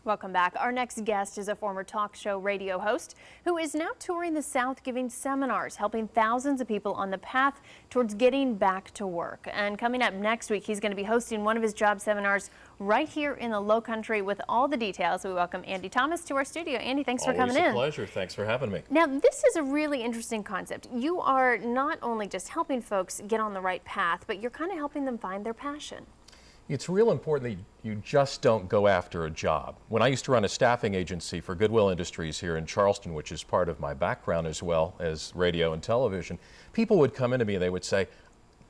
Welcome back. Our next guest is a former talk show radio host who is now touring the South giving seminars, helping thousands of people on the path towards getting back to work. And coming up next week, he's going to be hosting one of his job seminars right here in the Lowcountry. With all the details, we welcome Andy Thomas to our studio. Andy, thanks for coming in. Always a pleasure. Thanks for having me. Now, this is a really interesting concept. You are not only just helping folks get on the right path, but you're kind of helping them find their passion. It's real important that you just don't go after a job. When I used to run a staffing agency for Goodwill Industries here in Charleston, which is part of my background as well as radio and television, people would come into me and they would say,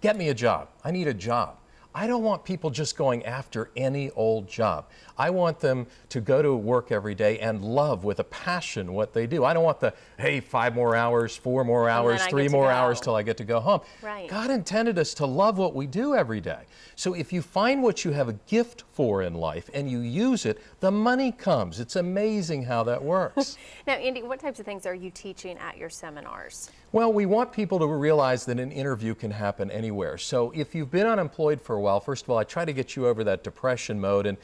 "Get me a job. I need a job." I don't want people just going after any old job. I want them to go to work every day and love with a passion what they do. I don't want the, hey, 5 more hours, 4 more hours, 3 more hours till I get to go home. Right. God intended us to love what we do every day. So if you find what you have a gift for in life and you use it, the money comes. It's amazing how that works. Now, Andy, what types of things are you teaching at your seminars? Well, we want people to realize that an interview can happen anywhere. So if you've been unemployed for a while, first of all, I try to get you over that depression mode and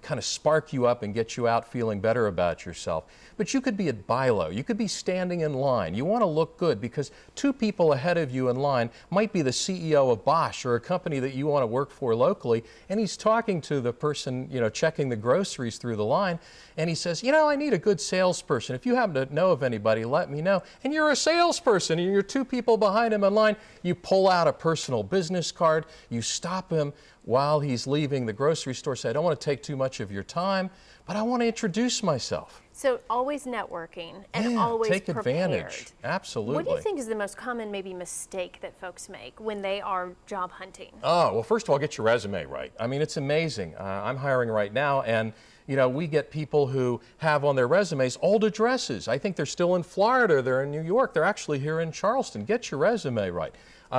kind of spark you up and get you out feeling better about yourself. But you could be at BILO. You could be standing in line. You want to look good because 2 people ahead of you in line might be the CEO of Bosch or a company that you want to work for locally, and he's talking to the person, checking the groceries through the line, and he says, I need a good salesperson. If you happen to know of anybody, let me know. And you're a salesperson, and you're 2 people behind him in line. You pull out a personal business card. You stop him while he's leaving the grocery store, say, I don't want to take too much of your time, but I want to introduce myself. So always networking and always take prepared. Advantage. Absolutely. What do you think is the most common maybe mistake that folks make when they are job hunting? Oh, well, first of all, get your resume right. I mean, it's amazing. I'm hiring right now, and we get people who have on their resumes old addresses. I think they're still in Florida, they're in New York, they're actually here in Charleston. Get your resume right.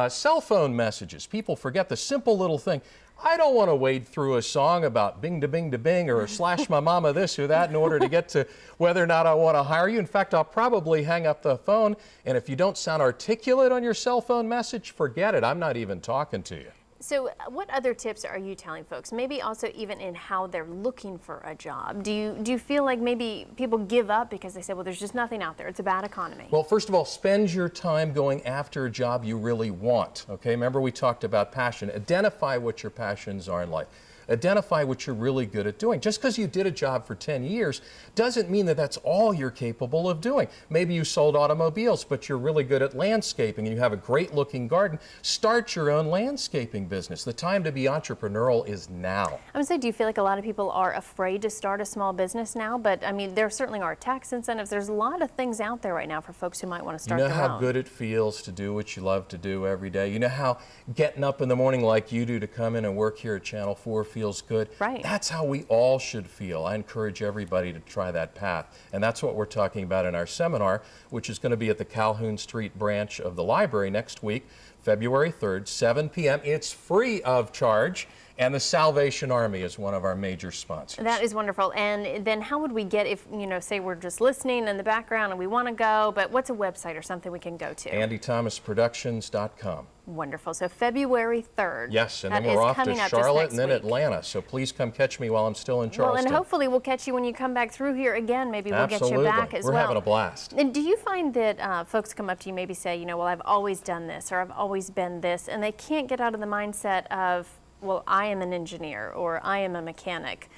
Cell phone messages. People forget the simple little thing. I don't want to wade through a song about bing to bing to bing or slash my mama this or that in order to get to whether or not I want to hire you. In fact, I'll probably hang up the phone, and if you don't sound articulate on your cell phone message, forget it. I'm not even talking to you. So what other tips are you telling folks? Maybe also even in how they're looking for a job. Do you feel like maybe people give up because they say, well, there's just nothing out there. It's a bad economy. Well, first of all, spend your time going after a job you really want. Okay, remember we talked about passion. Identify what your passions are in life. Identify what you're really good at doing. Just because you did a job for 10 years doesn't mean that that's all you're capable of doing. Maybe you sold automobiles, but you're really good at landscaping and you have a great looking garden. Start your own landscaping business. The time to be entrepreneurial is now. I would say, do you feel like a lot of people are afraid to start a small business now? But I mean, there certainly are tax incentives. There's a lot of things out there right now for folks who might want to start their own. You know how good it feels to do what you love to do every day. You know how getting up in the morning like you do to come in and work here at Channel 4 feels good. Right. That's how we all should feel. I encourage everybody to try that path. And that's what we're talking about in our seminar, which is going to be at the Calhoun Street branch of the library next week, February 3rd, 7 p.m. It's free of charge. And the Salvation Army is one of our major sponsors. That is wonderful. And then how would we get, if, say we're just listening in the background and we want to go, but what's a website or something we can go to? AndyThomasProductions.com. Wonderful. So February 3rd. Yes, and then we're off to Charlotte and then Atlanta. So please come catch me while I'm still in Charleston. Well, and hopefully we'll catch you when you come back through here again. Maybe we'll get you back as well. We're having a blast. And do you find that folks come up to you, maybe say, well, I've always done this or I've always been this, and they can't get out of the mindset of, well, I am an engineer or I am a mechanic.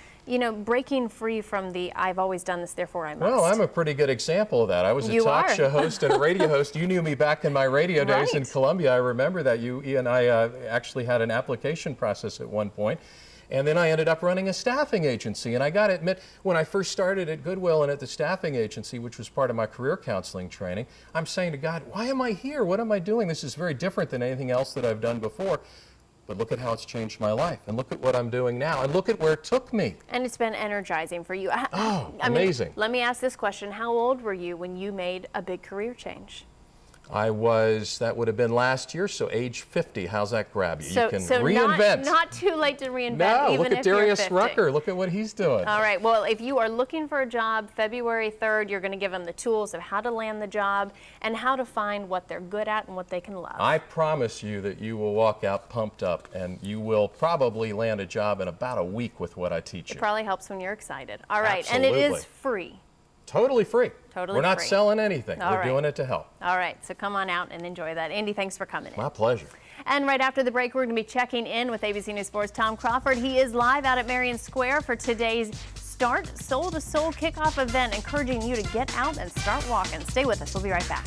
Breaking free from the I've always done this, therefore I must. Well, I'm a pretty good example of that. I was a talk show host and a radio host. You knew me back in my radio days in Columbia. I remember that. You and I actually had an application process at one point. And then I ended up running a staffing agency. And I got to admit, when I first started at Goodwill and at the staffing agency, which was part of my career counseling training, I'm saying to God, why am I here? What am I doing? This is very different than anything else that I've done before. But look at how it's changed my life, and look at what I'm doing now, and look at where it took me. And it's been energizing for you. Amazing. Let me ask this question. How old were you when you made a big career change? That would have been last year, so age 50. How's that grab you? So, You can reinvent. Not too late to reinvent, No, even look at if you're Darius 50. Rucker. Look at what he's doing. All right, well, if you are looking for a job, February 3rd, you're going to give them the tools of how to land the job and how to find what they're good at and what they can love. I promise you that you will walk out pumped up, and you will probably land a job in about a week with what I teach you. It probably helps when you're excited. All right, Absolutely. and it is free. Totally free. Totally We're not free. selling anything. All We're right. doing it to help. All right, so come on out and enjoy that. Andy, thanks for coming in. My pleasure. And right after the break, we're going to be checking in with ABC News 4's Tom Crawford. He is live out at Marion Square for today's Start Soul to Soul kickoff event, encouraging you to get out and start walking. Stay with us. We'll be right back.